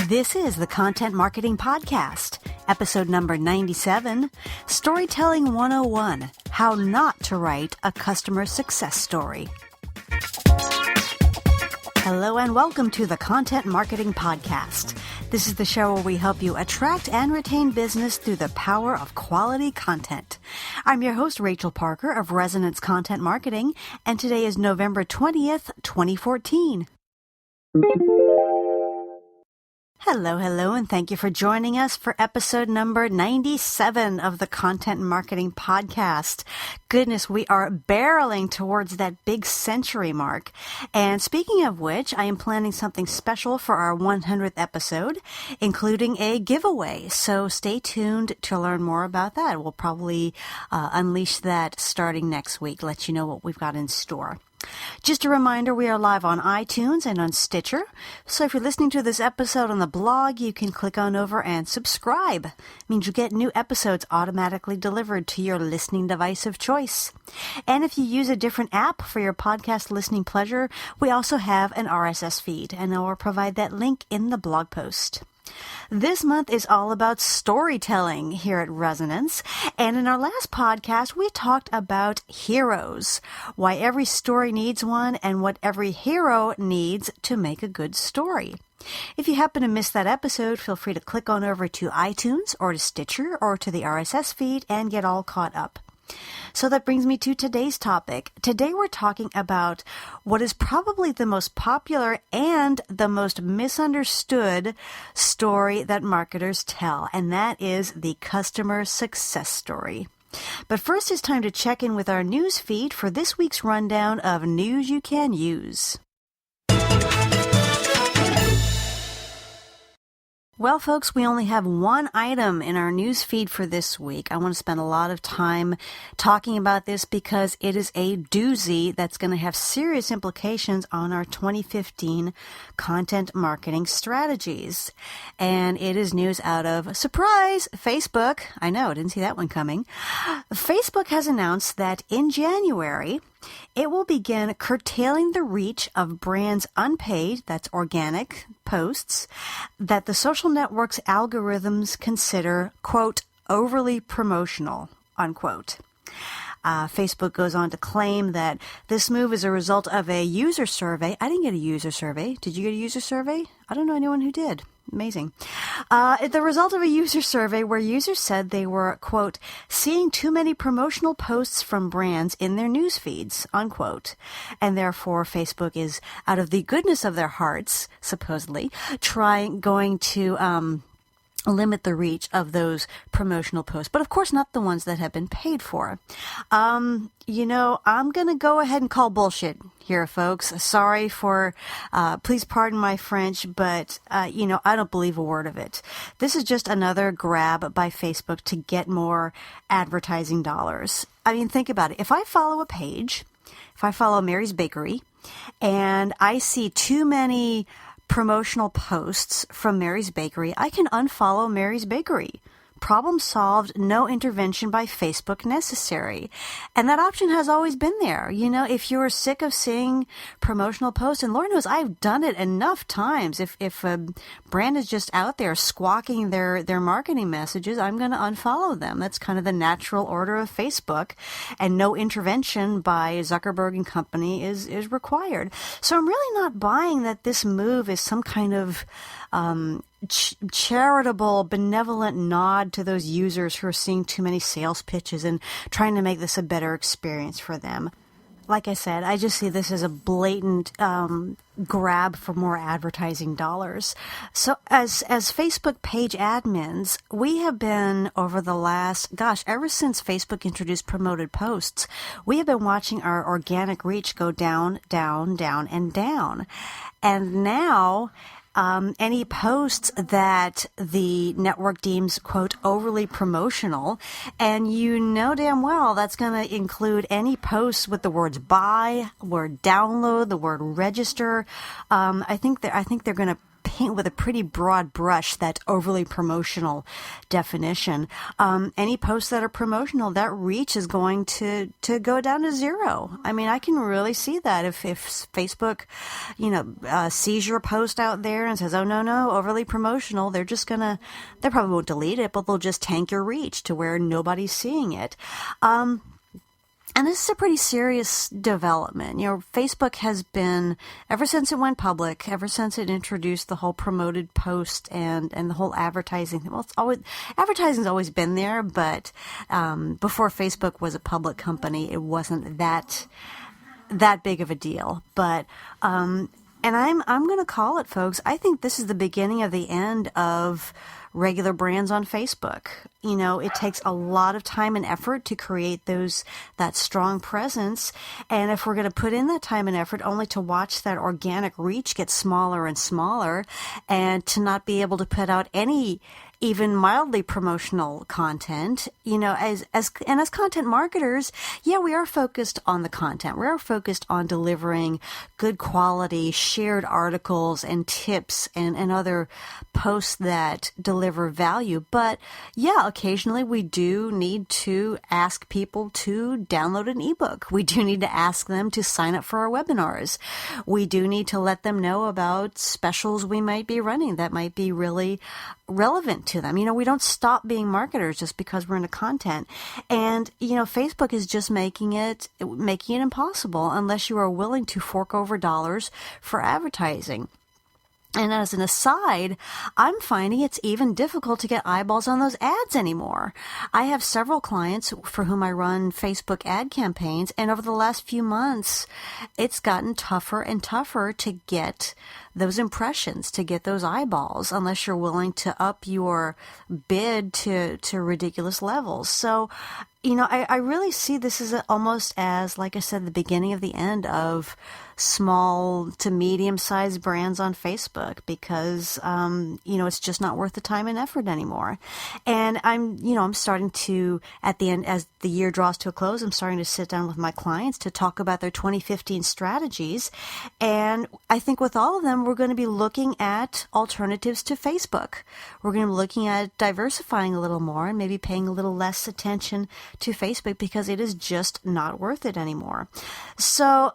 This is the Content Marketing Podcast, episode number 97, Storytelling 101, How Not to Write a Customer Success Story. Hello and welcome to the Content Marketing Podcast. This is the show where we help you attract and retain business through the power of quality content. I'm your host, Rachel Parker of Resonance Content Marketing, and today is November 20th, 2014. Hello, and thank you for joining us for episode number 97 of the Content Marketing Podcast. Goodness, we are barreling towards that big century mark. And speaking of which, I am planning something special for our 100th episode, including a giveaway. So stay tuned to learn more about that. We'll probably unleash that starting next week, let you know what we've got in store. Just a reminder, we are live on iTunes and on Stitcher. So if you're listening to this episode on the blog, you can click on over and subscribe. It means you get new episodes automatically delivered to your listening device of choice. And if you use a different app for your podcast listening pleasure, we also have an RSS feed, and I will provide that link in the blog post. This month is all about storytelling here at Resonance, and in our last podcast, we talked about heroes, why every story needs one, and what every hero needs to make a good story. If you happen to miss that episode, feel free to click on over to iTunes or to Stitcher or to the RSS feed and get all caught up. So that brings me to today's topic. Today we're talking about what is probably the most popular and the most misunderstood story that marketers tell, and that is the customer success story. But first, it's time to check in with our news feed for this week's rundown of news you can use. Well, folks, we only have one item in our news feed for this week. I want to spend a lot of time talking about this because it is a doozy that's going to have serious implications on our 2015 content marketing strategies. And it is news out of, surprise, Facebook. I know, I didn't see that one coming. Facebook has announced that in January, it will begin curtailing the reach of brands' unpaid, that's organic, posts that the social network's algorithms consider, quote, overly promotional, unquote. Facebook goes on to claim that this move is a result of a user survey. I didn't get a user survey. Did you get a user survey? I don't know anyone who did. Amazing. The result of a user survey where users said they were, quote, seeing too many promotional posts from brands in their news feeds, unquote. And therefore, Facebook is, out of the goodness of their hearts, supposedly, going to limit the reach of those promotional posts, but of course not the ones that have been paid for. I'm going to go ahead and call bullshit here, folks. Sorry for, please pardon my French, but, I don't believe a word of it. This is just another grab by Facebook to get more advertising dollars. I mean, think about it. If I follow a page, if I follow Mary's Bakery, and I see too many promotional posts from Mary's Bakery, I can unfollow Mary's Bakery. Problem solved, no intervention by Facebook necessary. And that option has always been there. If you're sick of seeing promotional posts, and Lord knows I've done it enough times, if a brand is just out there squawking their marketing messages, I'm going to unfollow them. That's kind of the natural order of Facebook, and no intervention by Zuckerberg and company is required. So I'm really not buying that this move is some kind of charitable, benevolent nod to those users who are seeing too many sales pitches and trying to make this a better experience for them. Like I said, I just see this as a blatant grab for more advertising dollars. So as Facebook page admins, we have been over the last, ever since Facebook introduced promoted posts, we have been watching our organic reach go down, down, down, and down. And now any posts that the network deems, quote, overly promotional, and damn well that's going to include any posts with the words buy, word download, the word register. I think they're going to paint with a pretty broad brush that overly promotional definition. Any posts that are promotional, that reach is going to go down to zero. I mean, I can really see that if Facebook, sees your post out there and says, oh, no, overly promotional, they probably won't delete it, but they'll just tank your reach to where nobody's seeing it. And this is a pretty serious development. Facebook has been, ever since it went public, ever since it introduced the whole promoted post and the whole advertising thing. Well, advertising's always been there, but before Facebook was a public company, it wasn't that big of a deal. But and I'm going to call it, folks. I think this is the beginning of the end of regular brands on Facebook. It takes a lot of time and effort to create that strong presence. And if we're going to put in that time and effort only to watch that organic reach get smaller and smaller and to not be able to put out any even mildly promotional content, as content marketers, we are focused on the content. We are focused on delivering good quality shared articles and tips and other posts that deliver value. But occasionally we do need to ask people to download an ebook. We do need to ask them to sign up for our webinars. We do need to let them know about specials we might be running that might be really relevant to them. We don't stop being marketers just because we're into content. And, Facebook is just making it impossible unless you are willing to fork over dollars for advertising. And as an aside, I'm finding it's even difficult to get eyeballs on those ads anymore. I have several clients for whom I run Facebook ad campaigns, and over the last few months, it's gotten tougher and tougher to get those impressions, to get those eyeballs, unless you're willing to up your bid to ridiculous levels. So, I really see this as almost as, like I said, the beginning of the end of small to medium-sized brands on Facebook because, it's just not worth the time and effort anymore. And I'm starting to, at the end, as the year draws to a close, I'm starting to sit down with my clients to talk about their 2015 strategies. And I think with all of them, we're going to be looking at alternatives to Facebook. We're going to be looking at diversifying a little more and maybe paying a little less attention to Facebook because it is just not worth it anymore. So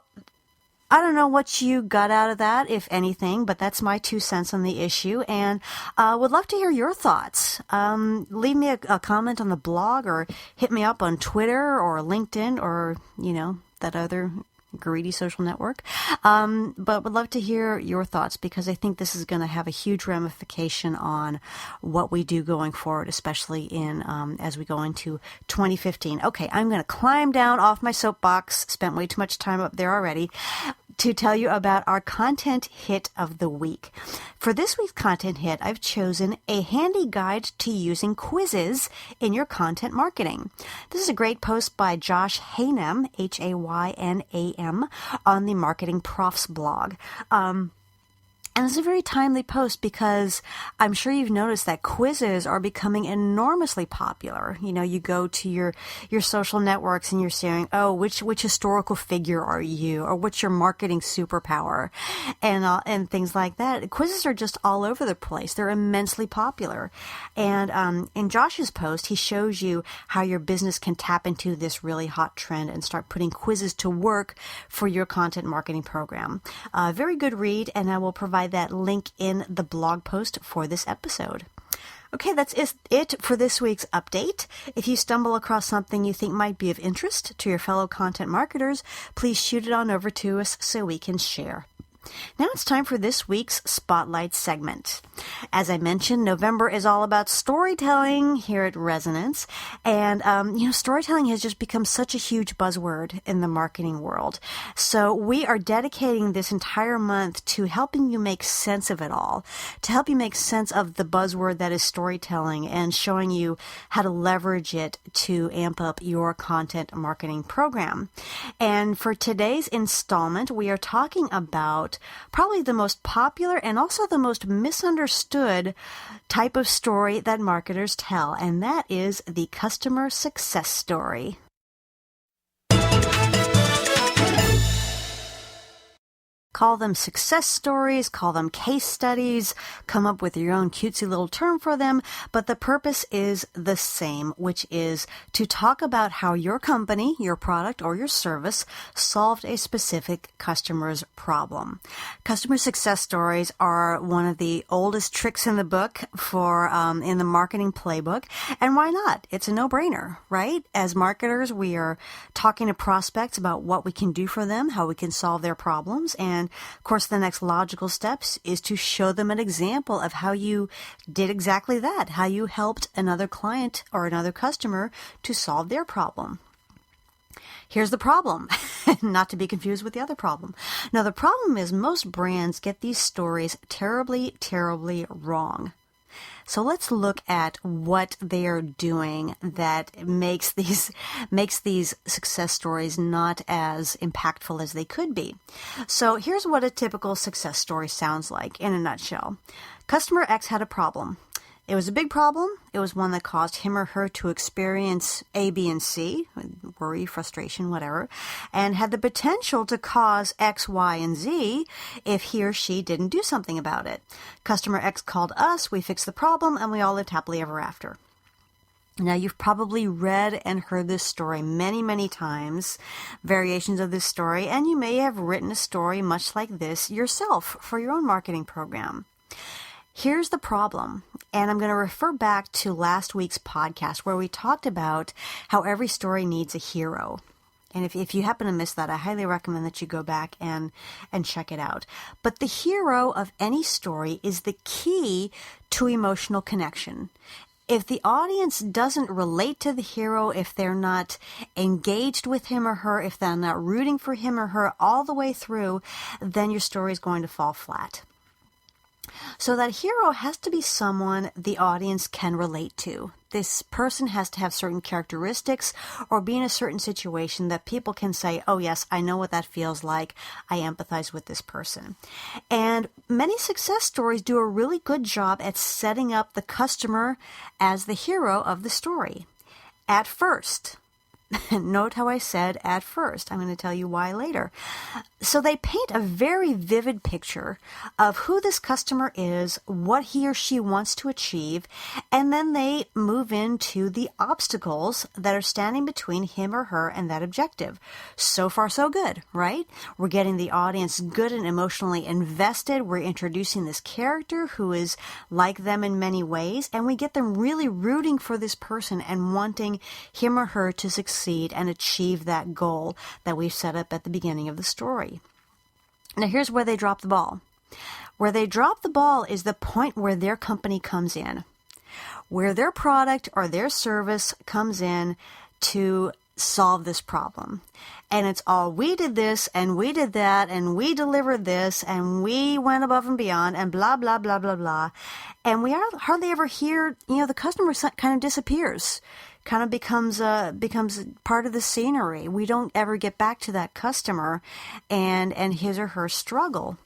I don't know what you got out of that, if anything, but that's my 2 cents on the issue, and would love to hear your thoughts. Leave me a comment on the blog or hit me up on Twitter or LinkedIn or, that other greedy social network. But would love to hear your thoughts because I think this is going to have a huge ramification on what we do going forward, especially in as we go into 2015. Okay, I'm going to climb down off my soapbox. Spent way too much time up there already to tell you about our content hit of the week. For this week's content hit, I've chosen a handy guide to using quizzes in your content marketing. This is a great post by Josh Haynam, Haynam, on the Marketing Profs blog. And it's a very timely post because I'm sure you've noticed that quizzes are becoming enormously popular. You go to your social networks and you're saying, oh, which historical figure are you? Or what's your marketing superpower? And things like that. Quizzes are just all over the place. They're immensely popular. And in Josh's post, he shows you how your business can tap into this really hot trend and start putting quizzes to work for your content marketing program. Very good read, and I will provide that link in the blog post for this episode. Okay, that's it for this week's update. If you stumble across something you think might be of interest to your fellow content marketers, please shoot it on over to us so we can share. Now it's time for this week's Spotlight segment. As I mentioned, November is all about storytelling here at Resonance. And, storytelling has just become such a huge buzzword in the marketing world. So we are dedicating this entire month to helping you make sense of it all, to help you make sense of the buzzword that is storytelling and showing you how to leverage it to amp up your content marketing program. And for today's installment, we are talking about probably the most popular and also the most misunderstood type of story that marketers tell, and that is the customer success story. Call them success stories, call them case studies, come up with your own cutesy little term for them, but the purpose is the same, which is to talk about how your company, your product, or your service solved a specific customer's problem. Customer success stories are one of the oldest tricks in the book for in the marketing playbook, and why not? It's a no-brainer, right? As marketers, we are talking to prospects about what we can do for them, how we can solve their problems, and of course the next logical steps is to show them an example of how you did exactly that, how you helped another client or another customer to solve their problem. Here's the problem, not to be confused with the other problem. Now, the problem is most brands get these stories terribly, terribly wrong. So let's look at what they are doing that makes these success stories not as impactful as they could be. So here's what a typical success story sounds like in a nutshell. Customer X had a problem. It was a big problem. It was one that caused him or her to experience A, B, and C, worry, frustration, whatever, and had the potential to cause X, Y, and Z if he or she didn't do something about it. Customer X called us, we fixed the problem, and we all lived happily ever after. Now, you've probably read and heard this story many, many times, variations of this story, and you may have written a story much like this yourself for your own marketing program. Here's the problem, and I'm going to refer back to last week's podcast where we talked about how every story needs a hero. And if you happen to miss that, I highly recommend that you go back and check it out. But the hero of any story is the key to emotional connection. If the audience doesn't relate to the hero, if they're not engaged with him or her, if they're not rooting for him or her all the way through, then your story is going to fall flat. So that hero has to be someone the audience can relate to. This person has to have certain characteristics or be in a certain situation that people can say, oh yes, I know what that feels like. I empathize with this person. And many success stories do a really good job at setting up the customer as the hero of the story. At first. Note how I said at first. I'm going to tell you why later. So they paint a very vivid picture of who this customer is, what he or she wants to achieve, and then they move into the obstacles that are standing between him or her and that objective. So far, so good, right? We're getting the audience good and emotionally invested. We're introducing this character who is like them in many ways, and we get them really rooting for this person and wanting him or her to succeed and achieve that goal that we've set up at the beginning of the story. Now, here's where they drop the ball. Where they drop the ball is the point where their company comes in, where their product or their service comes in to solve this problem. And it's all, we did this and we did that and we delivered this and we went above and beyond and blah, blah, blah, blah, blah. And we hardly ever hear, the customer kind of disappears. Kind of becomes part of the scenery. We don't ever get back to that customer and his or her struggle.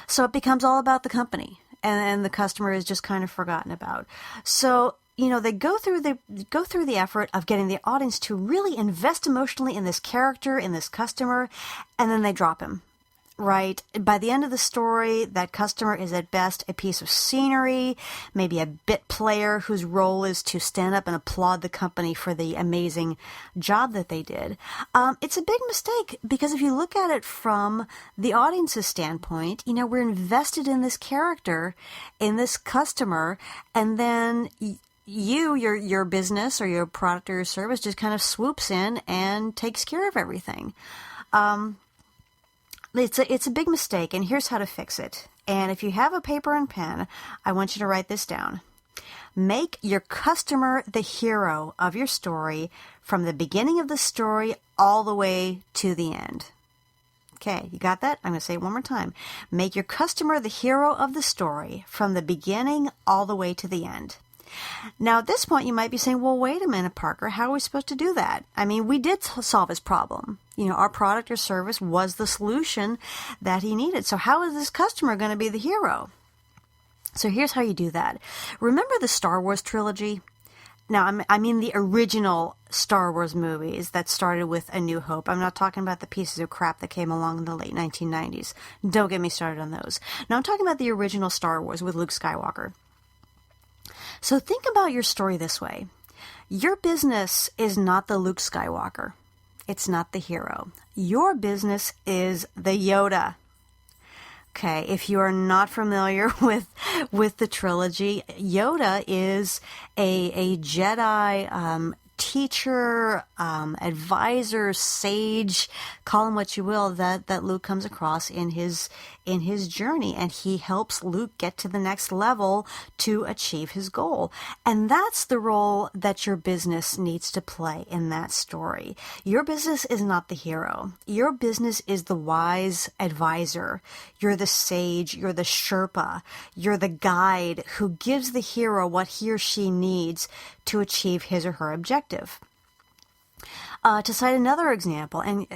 So it becomes all about the company, and the customer is just kind of forgotten about. So they go through the effort of getting the audience to really invest emotionally in this character, in this customer, and then they drop him. Right? By the end of the story, that customer is at best a piece of scenery, maybe a bit player whose role is to stand up and applaud the company for the amazing job that they did. It's a big mistake because if you look at it from the audience's standpoint, we're invested in this character, in this customer, and then your business or your product or your service just kind of swoops in and takes care of everything. It's a big mistake, and here's how to fix it. And if you have a paper and pen, I want you to write this down. Make your customer the hero of your story from the beginning of the story all the way to the end. Okay, you got that? I'm going to say it one more time. Make your customer the hero of the story from the beginning all the way to the end. Now, at this point, you might be saying, well, wait a minute, Parker, how are we supposed to do that? I mean, we did solve his problem. Our product or service was the solution that he needed. So how is this customer going to be the hero? So here's how you do that. Remember the Star Wars trilogy? Now, I mean the original Star Wars movies that started with A New Hope. I'm not talking about the pieces of crap that came along in the late 1990s. Don't get me started on those. Now, I'm talking about the original Star Wars with Luke Skywalker. So think about your story this way. Your business is not the Luke Skywalker. It's not the hero. Your business is the Yoda. Okay, if you are not familiar with the trilogy, Yoda is a Jedi teacher, advisor, sage, call him what you will, that Luke comes across in his journey, and he helps Luke get to the next level to achieve his goal. And that's the role that your business needs to play in that story. Your business is not the hero. Your business is the wise advisor. You're the sage, you're the Sherpa, you're the guide who gives the hero what he or she needs to achieve his or her objective. To cite another example, and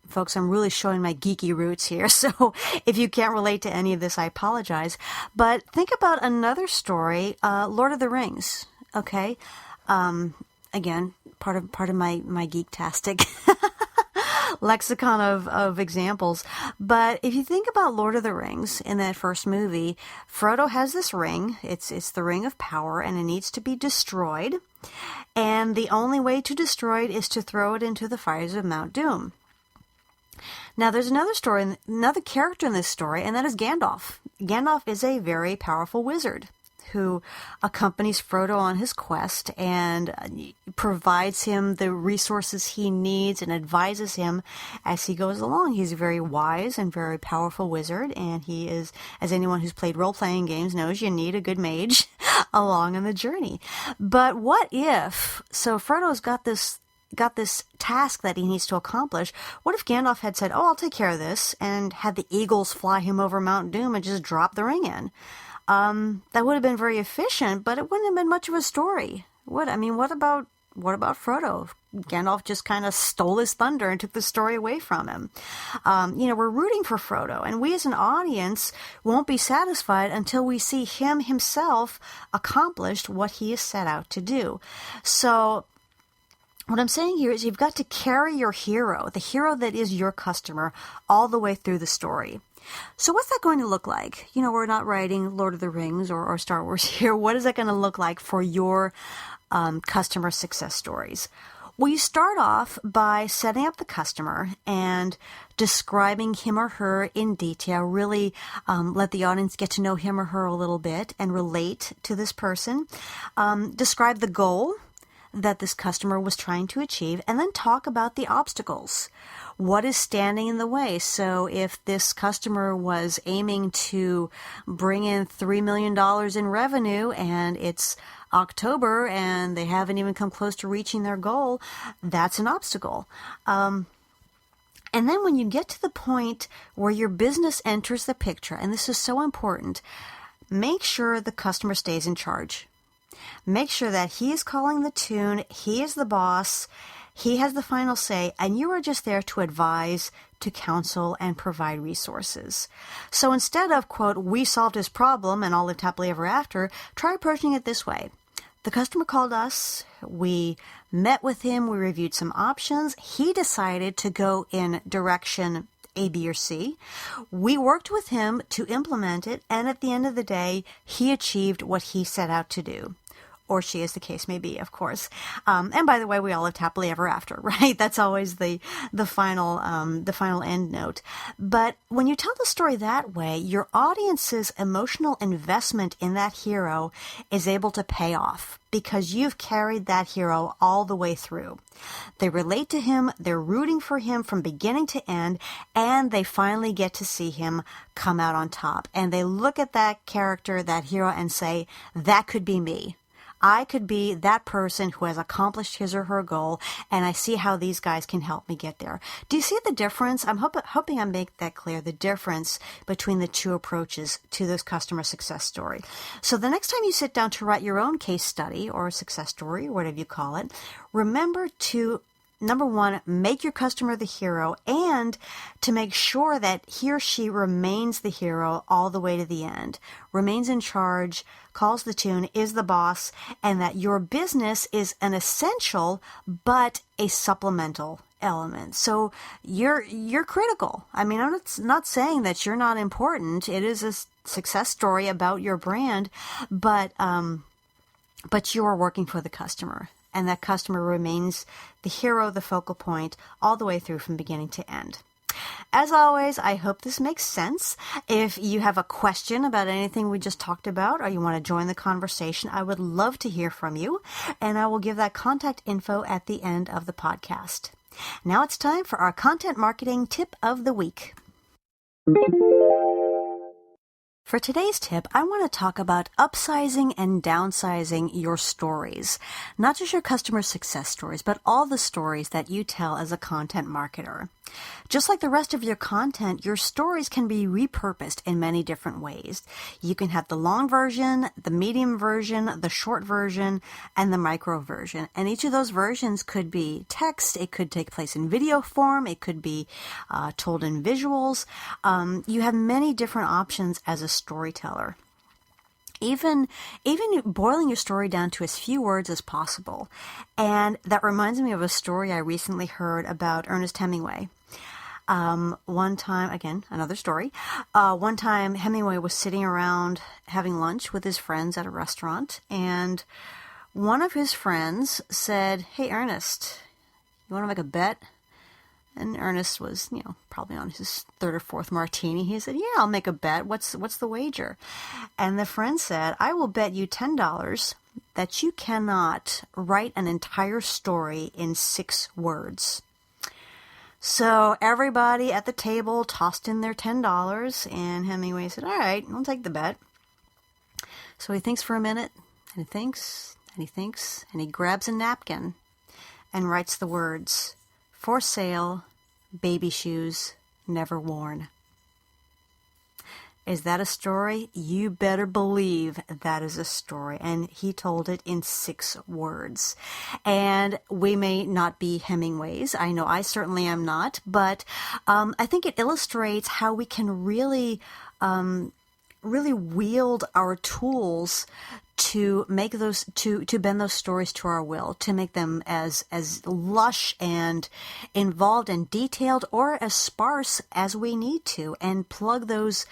folks, I'm really showing my geeky roots here, so if you can't relate to any of this, I apologize. But think about another story, Lord of the Rings, okay? Again, part of my geek-tastic lexicon of examples. But if you think about Lord of the Rings in that first movie, Frodo has this ring. It's the Ring of Power, and it needs to be destroyed. And the only way to destroy it is to throw it into the fires of Mount Doom. Now, there's another character in this story, and that is Gandalf. Gandalf is a very powerful wizard who accompanies Frodo on his quest and provides him the resources he needs and advises him as he goes along. He's a very wise and very powerful wizard, and he is, as anyone who's played role-playing games knows, you need a good mage along on the journey. But what if, so Frodo's got this task that he needs to accomplish. What if Gandalf had said, "Oh, I'll take care of this," and had the eagles fly him over Mount Doom and just drop the ring in? That would have been very efficient, but it wouldn't have been much of a story. What about Frodo? Gandalf just kind of stole his thunder and took the story away from him. We're rooting for Frodo, and we as an audience won't be satisfied until we see him himself accomplished what he is set out to do. So what I'm saying here is you've got to carry your hero, the hero that is your customer, all the way through the story. So what's that going to look like? We're not writing Lord of the Rings or Star Wars here. What is that going to look like for your customer success stories? Well, you start off by setting up the customer and describing him or her in detail. Really let the audience get to know him or her a little bit and relate to this person. Describe the goal that this customer was trying to achieve, and then talk about the obstacles. What is standing in the way? So if this customer was aiming to bring in $3 million in revenue and it's October and they haven't even come close to reaching their goal, that's an obstacle. And then when you get to the point where your business enters the picture, and this is so important, make sure the customer stays in charge. Make sure that he is calling the tune, he is the boss, he has the final say, and you are just there to advise, to counsel, and provide resources. So instead of, quote, "we solved his problem and all lived happily ever after," try approaching it this way. The customer called us, we met with him, we reviewed some options, he decided to go in direction A, B, or C. We worked with him to implement it, and at the end of the day, he achieved what he set out to do. Or she, as the case may be, of course. And by the way, we all lived happily ever after, right? That's always the final end note. But when you tell the story that way, your audience's emotional investment in that hero is able to pay off because you've carried that hero all the way through. They relate to him, they're rooting for him from beginning to end, and they finally get to see him come out on top. And they look at that character, that hero, and say, that could be me. I could be that person who has accomplished his or her goal, and I see how these guys can help me get there. Do you see the difference? I'm hoping I make that clear, the difference between the two approaches to this customer success story. So the next time you sit down to write your own case study or success story, or whatever you call it, remember to number one, make your customer the hero, and to make sure that he or she remains the hero all the way to the end, remains in charge, calls the tune, is the boss, and that your business is an essential but a supplemental element. So you're critical. I mean, I'm not saying that you're not important. It is a success story about your brand, but you are working for the customer, and that customer remains the hero, the focal point, all the way through from beginning to end. As always, I hope this makes sense. If you have a question about anything we just talked about, or you want to join the conversation, I would love to hear from you, and I will give that contact info at the end of the podcast. Now it's time for our content marketing tip of the week. For today's tip, I want to talk about upsizing and downsizing your stories. Not just your customer success stories, but all the stories that you tell as a content marketer. Just like the rest of your content, your stories can be repurposed in many different ways. You can have the long version, the medium version, the short version, and the micro version. And each of those versions could be text, it could take place in video form, it could be told in visuals. You have many different options as a storyteller. Even boiling your story down to as few words as possible. And that reminds me of a story I recently heard about Ernest Hemingway. One time, again, another story. One time Hemingway was sitting around having lunch with his friends at a restaurant, and one of his friends said, "Hey, Ernest, you want to make a bet?" And Ernest was, probably on his third or fourth martini. He said, "Yeah, I'll make a bet. What's the wager?" And the friend said, "I will bet you $10 that you cannot write an entire story in 6 words." So everybody at the table tossed in their $10, and Hemingway said, "All right, I'll take the bet." So he thinks for a minute, and he thinks, and he thinks, and he grabs a napkin and writes the words, "For sale, baby shoes, never worn." Is that a story? You better believe that is a story. And he told it in 6 words. And we may not be Hemingways. I know I certainly am not. But I think it illustrates how we can really wield our tools to make those, to bend those stories to our will, to make them as lush and involved and detailed, or as sparse as we need to, and plug those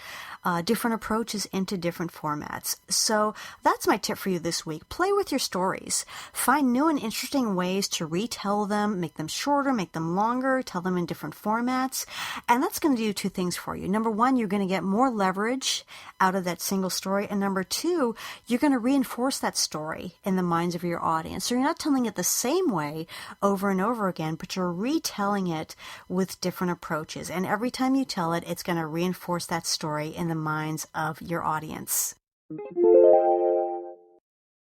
different approaches into different formats. So that's my tip for you this week. Play with your stories. Find new and interesting ways to retell them, make them shorter, make them longer, tell them in different formats. And that's going to do 2 things for you. Number 1, you're going to get more leverage out of that single story. And number 2, you're going to reinforce that story in the minds of your audience. So you're not telling it the same way over and over again, but you're retelling it with different approaches. And every time you tell it, it's going to reinforce that story in the minds of your audience.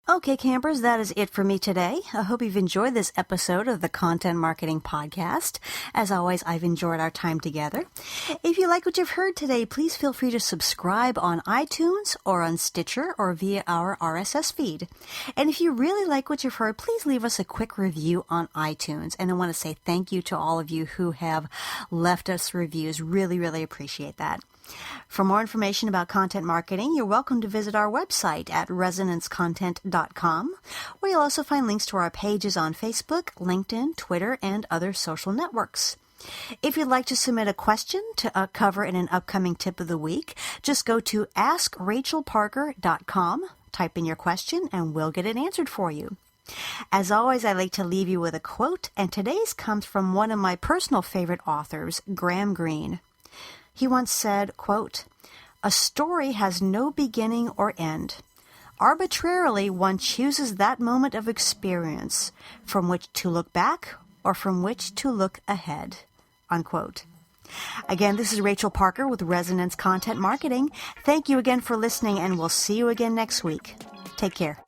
Okay, campers, that is it for me today. I hope you've enjoyed this episode of the Content Marketing Podcast. As always, I've enjoyed our time together. If you like what you've heard today, please feel free to subscribe on iTunes or on Stitcher or via our RSS feed. And if you really like what you've heard, please leave us a quick review on iTunes. And I want to say thank you to all of you who have left us reviews. Really, really appreciate that. For more information about content marketing, you're welcome to visit our website at resonancecontent.com, where you'll also find links to our pages on Facebook, LinkedIn, Twitter, and other social networks. If you'd like to submit a question to cover in an upcoming tip of the week, just go to askrachelparker.com, type in your question, and we'll get it answered for you. As always, I like to leave you with a quote, and today's comes from one of my personal favorite authors, Graham Greene. He once said, quote, "A story has no beginning or end. Arbitrarily, one chooses that moment of experience from which to look back or from which to look ahead." Unquote. Again, this is Rachel Parker with Resonance Content Marketing. Thank you again for listening, and we'll see you again next week. Take care.